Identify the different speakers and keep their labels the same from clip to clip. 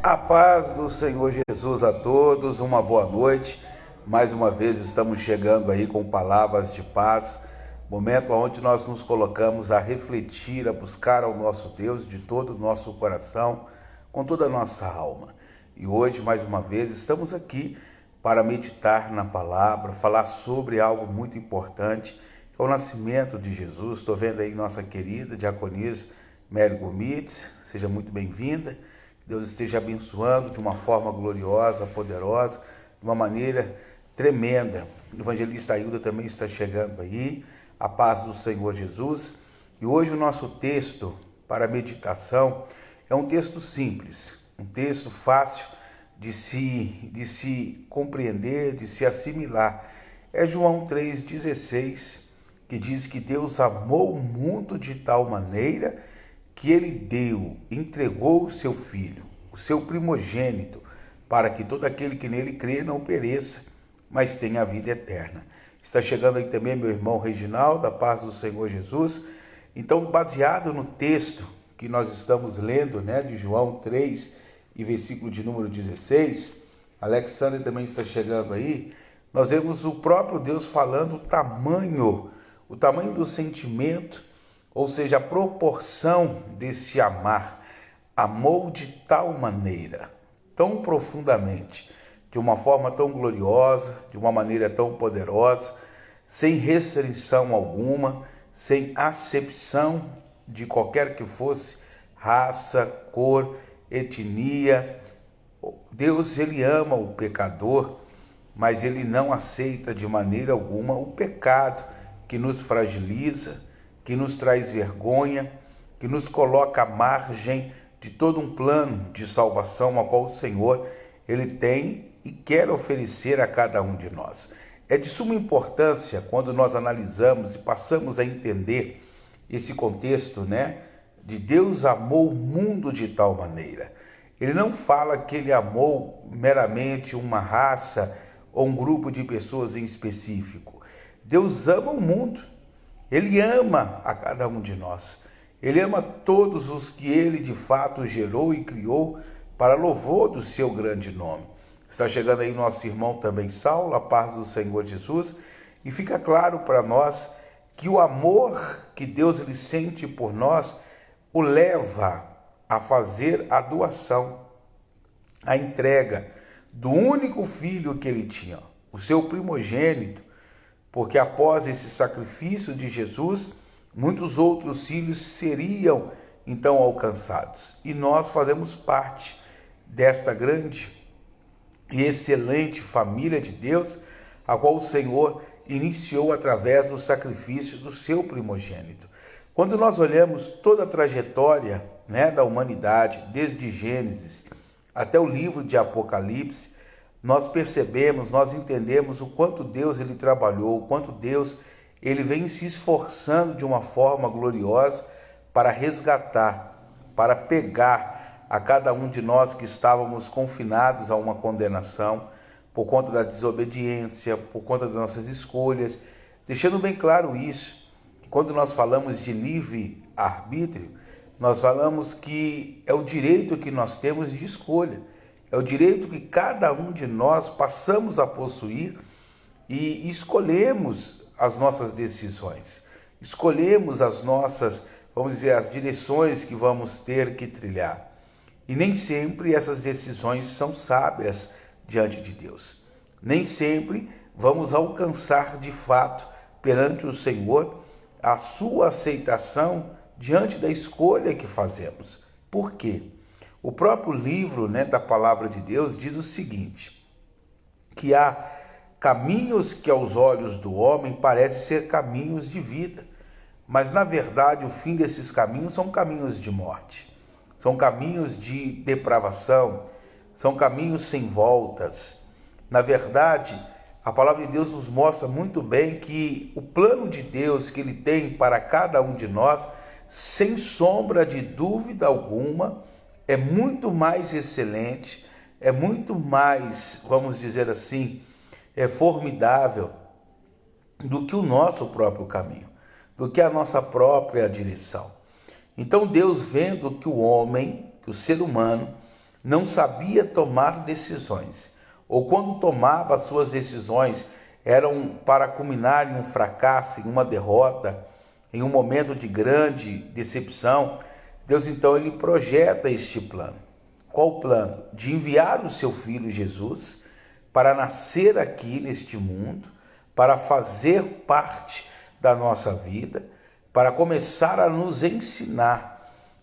Speaker 1: A paz do Senhor Jesus a todos, uma boa noite. Mais uma vez estamos chegando aí com palavras de paz, momento onde nós nos colocamos a refletir, a buscar ao nosso Deus de todo o nosso coração, com toda a nossa alma. E hoje, mais uma vez, estamos aqui para meditar na palavra, falar sobre algo muito importante, que é o nascimento de Jesus. Estou vendo aí nossa querida diaconisa Mary Gomides, seja muito bem-vinda. Deus esteja abençoando de uma forma gloriosa, poderosa, de uma maneira tremenda. O evangelista Ailda também está chegando aí, a paz do Senhor Jesus. E hoje o nosso texto para meditação é um texto simples, um texto fácil de se compreender, de se assimilar. É João 3,16, que diz que Deus amou o mundo de tal maneira que ele entregou o seu Filho, o seu primogênito, para que todo aquele que nele crê não pereça, mas tenha a vida eterna. Está chegando aí também meu irmão Reginaldo, da paz do Senhor Jesus. Então, baseado no texto que nós estamos lendo, de João 3 e versículo de número 16, Alexandre também está chegando aí, nós vemos o próprio Deus falando o tamanho do sentimento, ou seja, a proporção desse amar. Amou de tal maneira, tão profundamente, de uma forma tão gloriosa, de uma maneira tão poderosa, sem restrição alguma, sem acepção de qualquer que fosse raça, cor, etnia. Deus, ele ama o pecador, mas ele não aceita de maneira alguma o pecado que nos fragiliza, que nos traz vergonha, que nos coloca à margem de todo um plano de salvação a qual o Senhor ele tem e quer oferecer a cada um de nós. É de suma importância quando nós analisamos e passamos a entender esse contexto, de Deus amou o mundo de tal maneira. Ele não fala que ele amou meramente uma raça ou um grupo de pessoas em específico. Deus ama o mundo. Ele ama a cada um de nós. Ele ama todos os que ele de fato gerou e criou para louvor do seu grande nome. Está chegando aí nosso irmão também Saulo, a paz do Senhor Jesus, e fica claro para nós que o amor que Deus ele sente por nós o leva a fazer a doação, a entrega do único filho que ele tinha, o seu primogênito, porque após esse sacrifício de Jesus, muitos outros filhos seriam então alcançados. E nós fazemos parte desta grande e excelente família de Deus, a qual o Senhor iniciou através do sacrifício do seu primogênito. Quando nós olhamos toda a trajetória da humanidade, desde Gênesis até o livro de Apocalipse, nós percebemos, nós entendemos o quanto Deus ele trabalhou, o quanto Deus ele vem se esforçando de uma forma gloriosa para resgatar, para pegar a cada um de nós que estávamos confinados a uma condenação por conta da desobediência, por conta das nossas escolhas, deixando bem claro isso, que quando nós falamos de livre-arbítrio, nós falamos que é o direito que nós temos de escolha. É o direito que cada um de nós passamos a possuir e escolhemos as nossas decisões. Escolhemos as nossas, as direções que vamos ter que trilhar. E nem sempre essas decisões são sábias diante de Deus. Nem sempre vamos alcançar de fato perante o Senhor a sua aceitação diante da escolha que fazemos. Por quê? O próprio livro da palavra de Deus diz o seguinte, que há caminhos que aos olhos do homem parecem ser caminhos de vida, mas na verdade o fim desses caminhos são caminhos de morte, são caminhos de depravação, são caminhos sem voltas. Na verdade, a palavra de Deus nos mostra muito bem que o plano de Deus que ele tem para cada um de nós, sem sombra de dúvida alguma, é muito mais excelente, é muito mais, formidável do que o nosso próprio caminho, do que a nossa própria direção. Então Deus, vendo que o homem, que o ser humano, não sabia tomar decisões, ou quando tomava as suas decisões eram para culminar em um fracasso, em uma derrota, em um momento de grande decepção, Deus então ele projeta este plano. Qual o plano? De enviar o seu Filho Jesus para nascer aqui neste mundo, para fazer parte da nossa vida, para começar a nos ensinar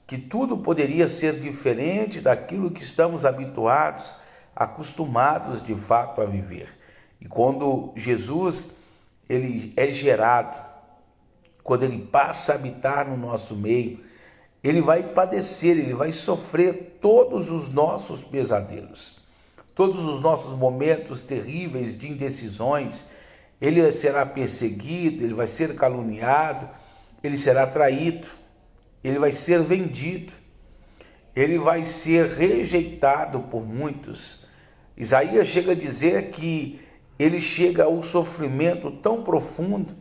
Speaker 1: que tudo poderia ser diferente daquilo que estamos habituados, acostumados de fato a viver. E quando Jesus ele é gerado, quando ele passa a habitar no nosso meio, ele vai padecer, ele vai sofrer todos os nossos pesadelos, todos os nossos momentos terríveis de indecisões. Ele será perseguido, ele vai ser caluniado, ele será traído, ele vai ser vendido, ele vai ser rejeitado por muitos. Isaías chega a dizer que ele chega ao sofrimento tão profundo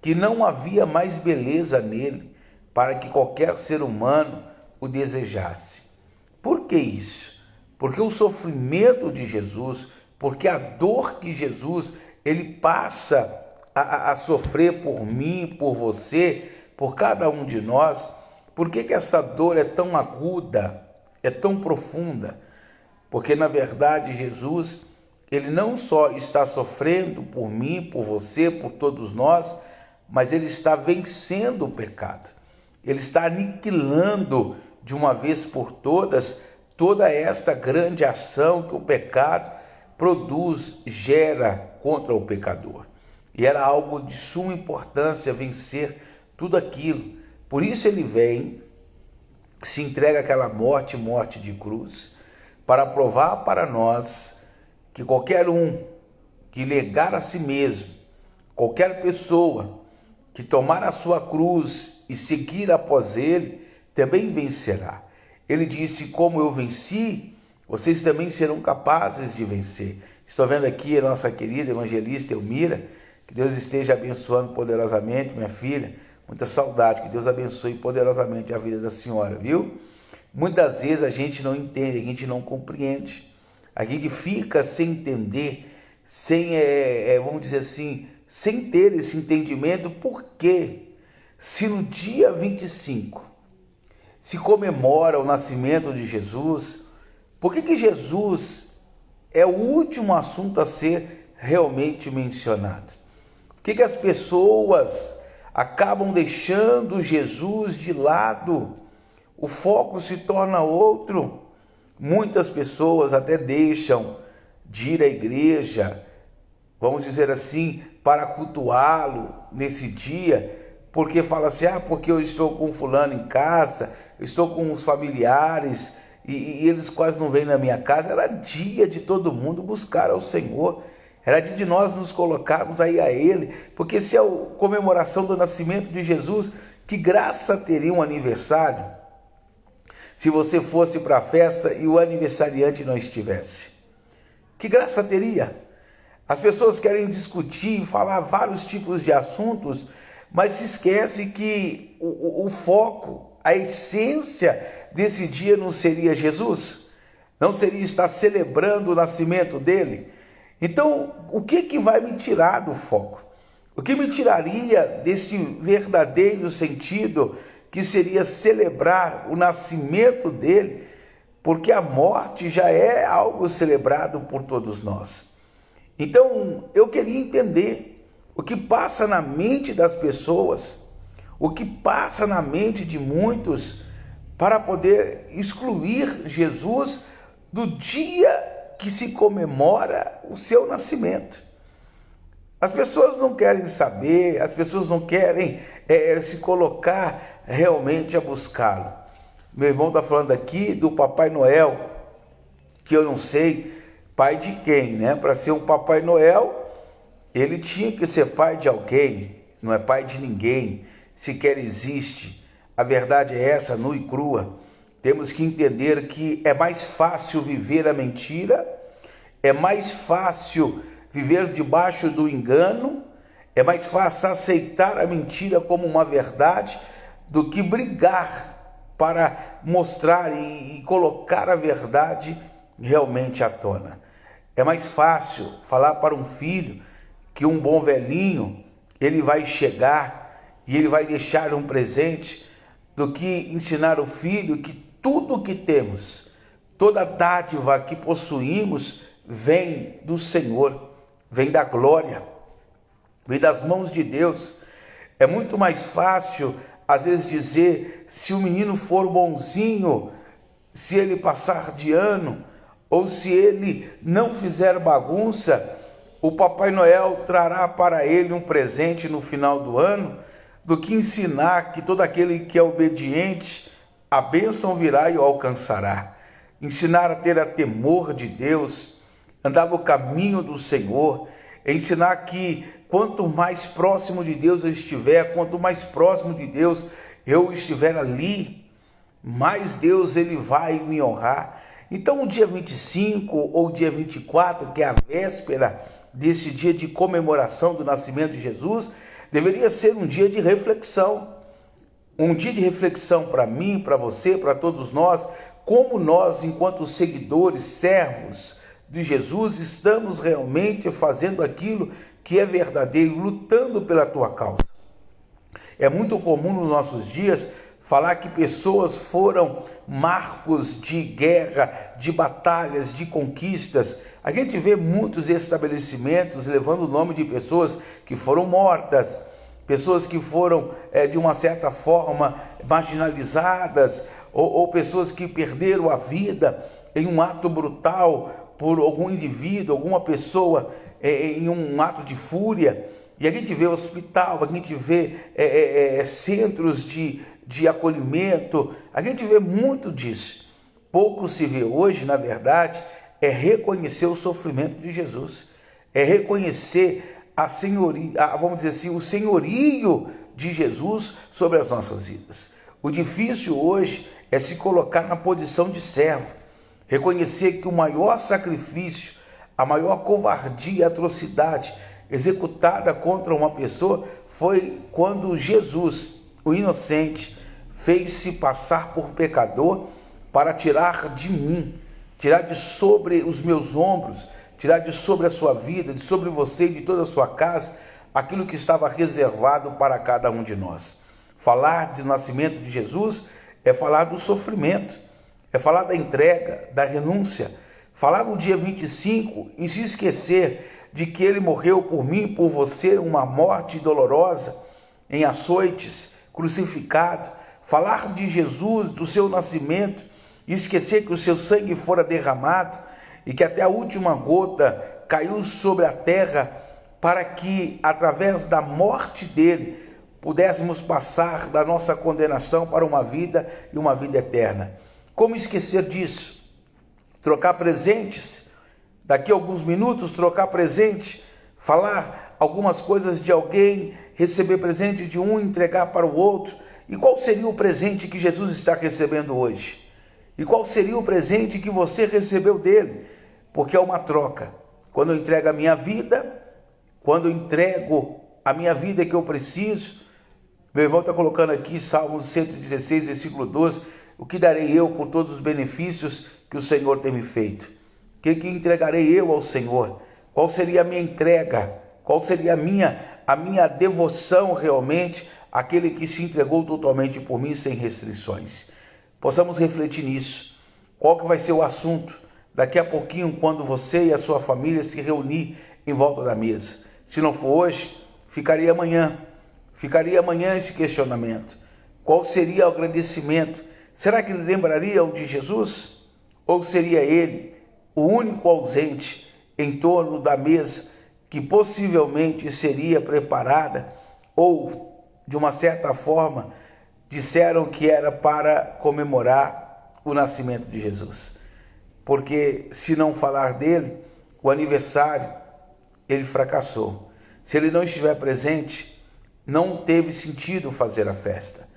Speaker 1: que não havia mais beleza nele para que qualquer ser humano o desejasse. Por que isso? Porque o sofrimento de Jesus, porque a dor que Jesus ele passa a sofrer por mim, por você, por cada um de nós. Por que essa dor é tão aguda, é tão profunda? Porque na verdade Jesus, ele não só está sofrendo por mim, por você, por todos nós, mas ele está vencendo o pecado. Ele está aniquilando de uma vez por todas toda esta grande ação que o pecado produz, gera contra o pecador. E era algo de suma importância vencer tudo aquilo. Por isso ele vem, se entrega àquela morte de cruz, para provar para nós que qualquer um que negar a si mesmo, qualquer pessoa que tomar a sua cruz e seguir após ele, também vencerá. Ele disse: como eu venci, vocês também serão capazes de vencer. Estou vendo aqui a nossa querida evangelista Elmira, que Deus esteja abençoando poderosamente, minha filha. Muita saudade, que Deus abençoe poderosamente a vida da senhora, viu? Muitas vezes a gente não entende, a gente não compreende. A gente fica sem entender, sem, vamos dizer assim, sem ter esse entendimento. Por quê? Se no dia 25 se comemora o nascimento de Jesus, por que Jesus é o último assunto a ser realmente mencionado? Por que as pessoas acabam deixando Jesus de lado? O foco se torna outro. Muitas pessoas até deixam de ir à igreja, vamos dizer assim, para cultuá-lo nesse dia, porque fala assim: porque eu estou com fulano em casa, eu estou com os familiares, e eles quase não vêm na minha casa. Era dia de todo mundo buscar ao Senhor, era dia de nós nos colocarmos aí a Ele, porque se é a comemoração do nascimento de Jesus, que graça teria um aniversário se você fosse para a festa e o aniversariante não estivesse? Que graça teria? As pessoas querem discutir, falar vários tipos de assuntos, mas se esquece que o foco, a essência desse dia não seria Jesus? Não seria estar celebrando o nascimento dele? Então, o que vai me tirar do foco? O que me tiraria desse verdadeiro sentido que seria celebrar o nascimento dele? Porque a morte já é algo celebrado por todos nós. Então, eu queria entender o que passa na mente das pessoas, o que passa na mente de muitos, para poder excluir Jesus do dia que se comemora o seu nascimento. As pessoas não querem saber, as pessoas não querem se colocar realmente a buscá-lo. Meu irmão está falando aqui do Papai Noel, que eu não sei pai de quem, né? Para ser um Papai Noel, ele tinha que ser pai de alguém, não é pai de ninguém, sequer existe. A verdade é essa, nua e crua. Temos que entender que é mais fácil viver a mentira, é mais fácil viver debaixo do engano, é mais fácil aceitar a mentira como uma verdade do que brigar para mostrar e colocar a verdade realmente à tona. É mais fácil falar para um filho que um bom velhinho, ele vai chegar e ele vai deixar um presente, do que ensinar o filho que tudo o que temos, toda dádiva que possuímos, vem do Senhor, vem da glória, vem das mãos de Deus. É muito mais fácil, às vezes, dizer, se o menino for bonzinho, se ele passar de ano, ou se ele não fizer bagunça, o Papai Noel trará para ele um presente no final do ano, do que ensinar que todo aquele que é obediente, a bênção virá e o alcançará. Ensinar a ter a temor de Deus, andar no caminho do Senhor, ensinar que quanto mais próximo de Deus eu estiver, quanto mais próximo de Deus eu estiver ali, mais Deus ele vai me honrar. Então o dia 25 ou dia 24, que é a véspera desse dia de comemoração do nascimento de Jesus, deveria ser um dia de reflexão. Um dia de reflexão para mim, para você, para todos nós, como nós, enquanto seguidores, servos de Jesus, estamos realmente fazendo aquilo que é verdadeiro, lutando pela tua causa. É muito comum nos nossos dias falar que pessoas foram marcos de guerra, de batalhas, de conquistas. A gente vê muitos estabelecimentos levando o nome de pessoas que foram mortas, pessoas que foram, de uma certa forma, marginalizadas, ou pessoas que perderam a vida em um ato brutal por algum indivíduo, alguma pessoa, em um ato de fúria. E a gente vê hospital, a gente vê centros de acolhimento, a gente vê muito disso. Pouco se vê hoje, na verdade, é reconhecer o sofrimento de Jesus, é reconhecer a senhoria, vamos dizer assim, o senhorio de Jesus sobre as nossas vidas. O difícil hoje é se colocar na posição de servo, reconhecer que o maior sacrifício, a maior covardia e atrocidade executada contra uma pessoa foi quando Jesus, o inocente, fez-se passar por pecador para tirar de mim, tirar de sobre os meus ombros, tirar de sobre a sua vida, de sobre você e de toda a sua casa, aquilo que estava reservado para cada um de nós. Falar do nascimento de Jesus é falar do sofrimento, é falar da entrega, da renúncia, falar no dia 25 e se esquecer de que ele morreu por mim e por você, uma morte dolorosa, em açoites, crucificado. Falar de Jesus, do seu nascimento, e esquecer que o seu sangue fora derramado e que até a última gota caiu sobre a terra para que, através da morte dele, pudéssemos passar da nossa condenação para uma vida e uma vida eterna. Como esquecer disso? Trocar presentes, daqui a alguns minutos trocar presente, falar algumas coisas de alguém, receber presente de um e entregar para o outro. E qual seria o presente que Jesus está recebendo hoje? E qual seria o presente que você recebeu dele? Porque é uma troca. Quando eu entrego a minha vida, quando eu entrego a minha vida que eu preciso, meu irmão está colocando aqui Salmos 116, versículo 12, o que darei eu por todos os benefícios que o Senhor tem me feito? O que entregarei eu ao Senhor? Qual seria a minha entrega? Qual seria a minha devoção realmente àquele que se entregou totalmente por mim sem restrições? Possamos refletir nisso. Qual que vai ser o assunto daqui a pouquinho quando você e a sua família se reunir em volta da mesa? Se não for hoje, ficaria amanhã esse questionamento. Qual seria o agradecimento? Será que lembrariam de Jesus? Ou seria ele o único ausente em torno da mesa que possivelmente seria preparada, ou de uma certa forma disseram que era para comemorar o nascimento de Jesus? Porque se não falar dele, o aniversário, ele fracassou. Se ele não estiver presente, não teve sentido fazer a festa.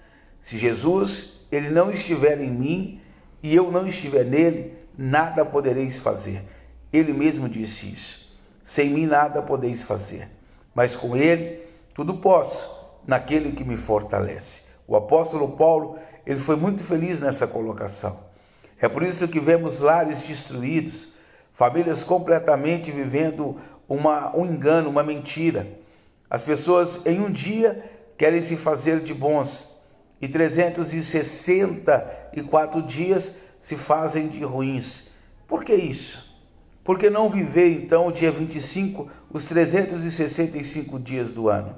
Speaker 1: Se Jesus, ele não estiver em mim e eu não estiver nele, nada podereis fazer. Ele mesmo disse isso. Sem mim nada podeis fazer, mas com ele tudo posso, naquele que me fortalece. O apóstolo Paulo, ele foi muito feliz nessa colocação. É por isso que vemos lares destruídos, famílias completamente vivendo um engano, uma mentira. As pessoas em um dia querem se fazer de bons e 364 dias se fazem de ruins. Por que isso? Por que não viver então o dia 25, os 365 dias do ano?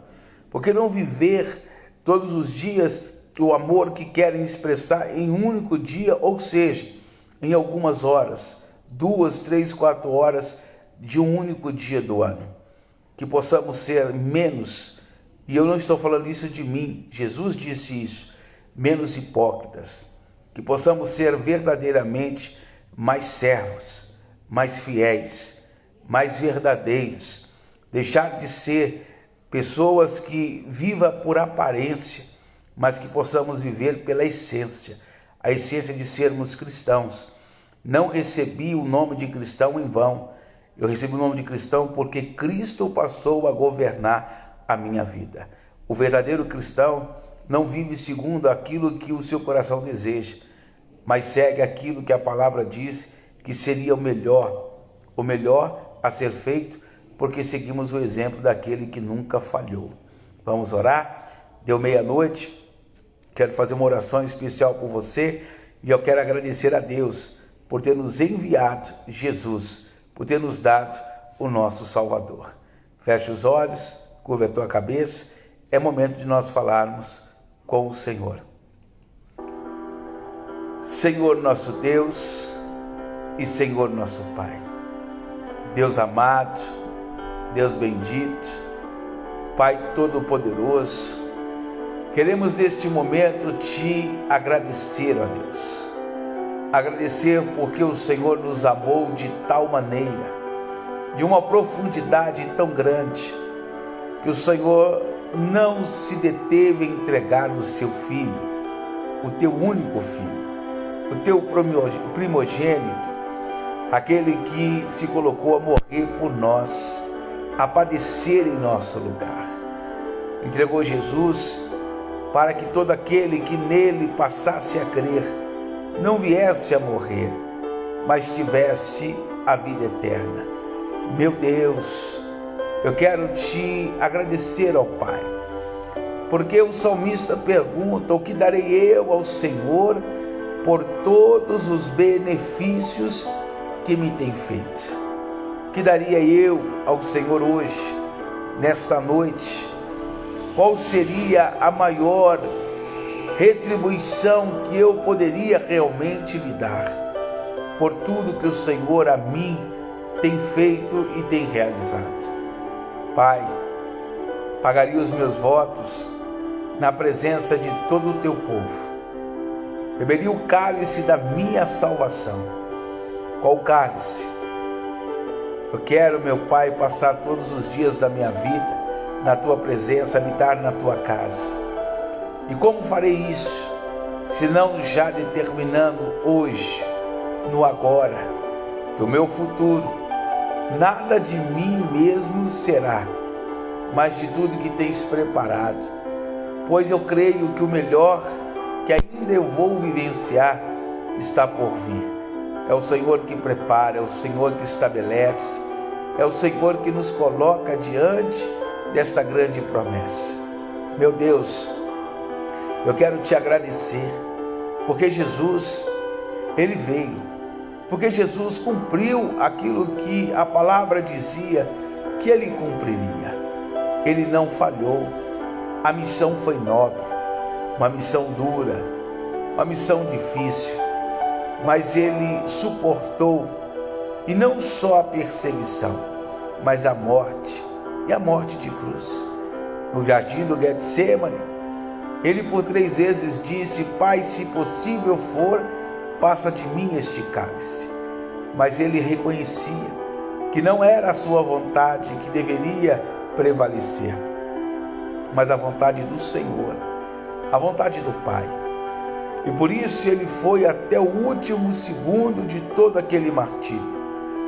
Speaker 1: Por que não viver todos os dias o amor que querem expressar em um único dia, ou seja, em algumas horas, 2, 3, 4 horas de um único dia do ano? Que possamos ser menos, e eu não estou falando isso de mim, Jesus disse isso, menos hipócritas. Que possamos ser verdadeiramente mais servos, mais fiéis, mais verdadeiros. Deixar de ser pessoas que vivam por aparência, mas que possamos viver pela essência, a essência de sermos cristãos. Não recebi o nome de cristão em vão. Eu recebi o nome de cristão porque Cristo passou a governar a minha vida. O verdadeiro cristão não vive segundo aquilo que o seu coração deseja, mas segue aquilo que a palavra diz que seria o melhor a ser feito, porque seguimos o exemplo daquele que nunca falhou. Vamos orar? Deu meia-noite, quero fazer uma oração especial por você e eu quero agradecer a Deus por ter nos enviado Jesus, por ter nos dado o nosso Salvador. Feche os olhos, curva a tua cabeça, é momento de nós falarmos com o Senhor. Senhor nosso Deus e Senhor nosso Pai, Deus amado, Deus bendito, Pai Todo-Poderoso, queremos neste momento te agradecer, ó Deus. Agradecer porque o Senhor nos amou de tal maneira, de uma profundidade tão grande, que o Senhor não se deteve em entregar o seu Filho, o teu único Filho, o teu primogênito, aquele que se colocou a morrer por nós, a padecer em nosso lugar. Entregou Jesus para que todo aquele que nele passasse a crer não viesse a morrer, mas tivesse a vida eterna. Meu Deus, eu quero te agradecer, ó Pai, porque o salmista pergunta: o que darei eu ao Senhor por todos os benefícios que me tem feito? O que daria eu ao Senhor hoje, nesta noite? Qual seria a maior retribuição que eu poderia realmente lhe dar por tudo que o Senhor a mim tem feito e tem realizado? Pai, pagaria os meus votos na presença de todo o teu povo, beberia o cálice da minha salvação. Qual cálice? Eu quero, meu Pai, passar todos os dias da minha vida na tua presença, habitar na tua casa. E como farei isso, se não já determinando hoje, no agora, que o meu futuro, nada de mim mesmo será, mas de tudo que tens preparado, pois eu creio que o melhor que ainda eu vou vivenciar está por vir. É o Senhor que prepara, é o Senhor que estabelece, é o Senhor que nos coloca diante desta grande promessa. Meu Deus, eu quero te agradecer, porque Jesus, Ele veio, porque Jesus cumpriu aquilo que a palavra dizia que Ele cumpriria. Ele não falhou, a missão foi nobre, uma missão dura, uma missão difícil, mas Ele suportou, e não só a perseguição, mas a morte, e a morte de cruz. No jardim do Getsêmani, Ele por 3 vezes disse: Pai, se possível for, passa de mim este cálice. Mas Ele reconhecia que não era a sua vontade que deveria prevalecer, mas a vontade do Senhor, a vontade do Pai. E por isso Ele foi até o último segundo de todo aquele martírio,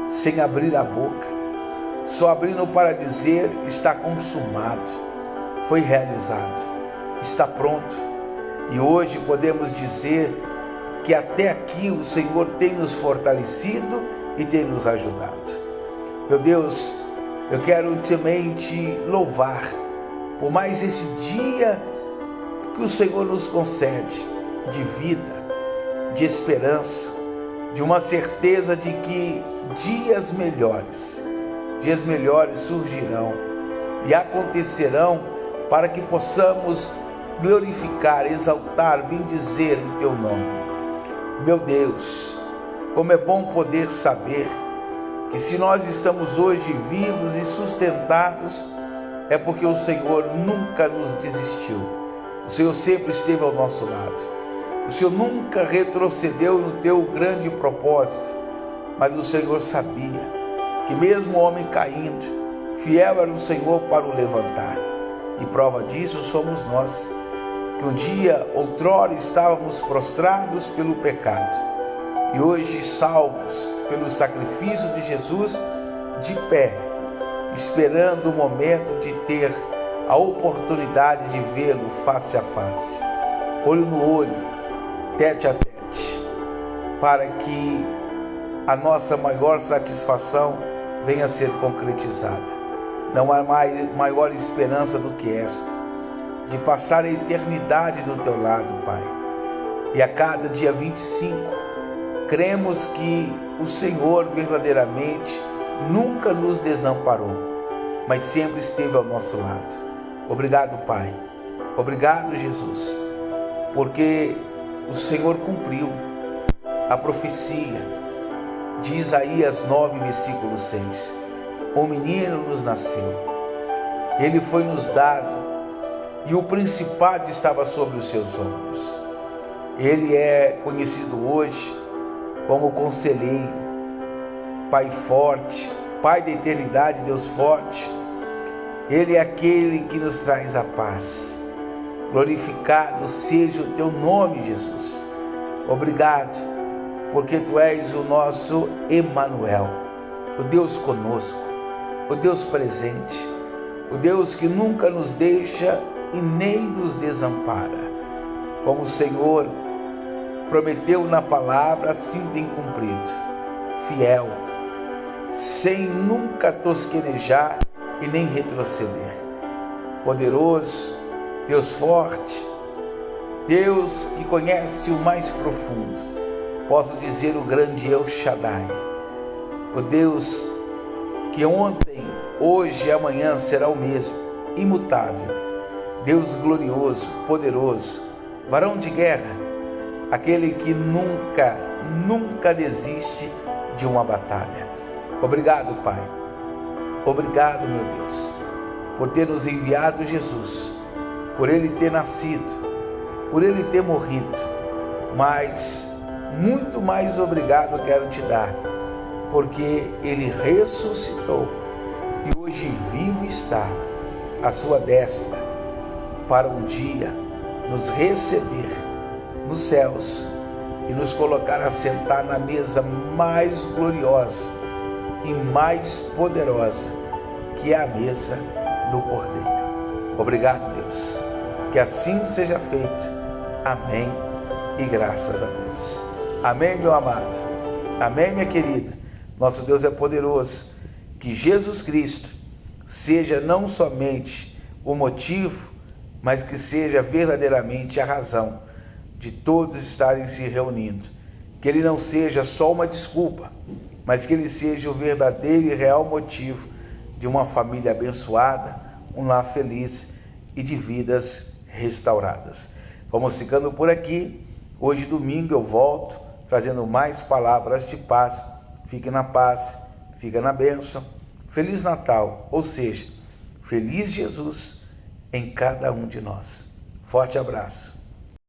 Speaker 1: sem abrir a boca, só abrindo para dizer: está consumado, foi realizado, está pronto. E hoje podemos dizer que até aqui o Senhor tem nos fortalecido e tem nos ajudado. Meu Deus, eu quero também te louvar por mais esse dia que o Senhor nos concede de vida, de esperança, de uma certeza de que dias melhores surgirão e acontecerão para que possamos glorificar, exaltar, bendizer o teu nome. Meu Deus, como é bom poder saber que se nós estamos hoje vivos e sustentados, é porque o Senhor nunca nos desistiu. O Senhor sempre esteve ao nosso lado. O Senhor nunca retrocedeu no teu grande propósito, mas o Senhor sabia que mesmo o homem caindo, fiel era o Senhor para o levantar. E prova disso somos nós, que um dia, outrora, estávamos prostrados pelo pecado, e hoje salvos pelo sacrifício de Jesus, de pé, esperando o momento de ter a oportunidade de vê-lo face a face, olho no olho, tete a tete, para que a nossa maior satisfação venha a ser concretizada. Não há maior esperança do que esta, de passar a eternidade do teu lado, Pai. E a cada dia 25, cremos que o Senhor verdadeiramente nunca nos desamparou, mas sempre esteve ao nosso lado. Obrigado, Pai. Obrigado, Jesus, porque o Senhor cumpriu a profecia de Isaías 9, versículo 6. Um menino nos nasceu, ele foi nos dado, e o principado estava sobre os seus ombros. Ele é conhecido hoje como Conselheiro, Pai forte, Pai da eternidade, Deus forte. Ele é aquele que nos traz a paz. Glorificado seja o teu nome, Jesus. Obrigado, porque tu és o nosso Emanuel, o Deus conosco, o Deus presente, o Deus que nunca nos deixa e nem nos desampara. Como o Senhor prometeu na palavra, assim tem cumprido. Fiel, sem nunca tosquenejar e nem retroceder. Poderoso, Deus forte, Deus que conhece o mais profundo. Posso dizer o grande El Shaddai, o Deus que ontem, hoje e amanhã será o mesmo, imutável. Deus glorioso, poderoso, varão de guerra, aquele que nunca desiste de uma batalha. Obrigado, Pai. Obrigado, meu Deus, por ter nos enviado Jesus, por Ele ter nascido, por Ele ter morrido, mas muito mais obrigado quero te dar, porque Ele ressuscitou e hoje vivo está à sua destra, para um dia nos receber nos céus e nos colocar a sentar na mesa mais gloriosa e mais poderosa, que é a mesa do Cordeiro. Obrigado, Deus. Que assim seja feito. Amém e graças a Deus. Amém, meu amado. Amém, minha querida. Nosso Deus é poderoso. Que Jesus Cristo seja não somente o motivo, mas que seja verdadeiramente a razão de todos estarem se reunindo. Que Ele não seja só uma desculpa, mas que Ele seja o verdadeiro e real motivo de uma família abençoada, um lar feliz e de vidas restauradas. Vamos ficando por aqui. Hoje, domingo, eu volto trazendo mais palavras de paz. Fique na paz, fique na bênção. Feliz Natal, ou seja, feliz Jesus em cada um de nós. Forte abraço.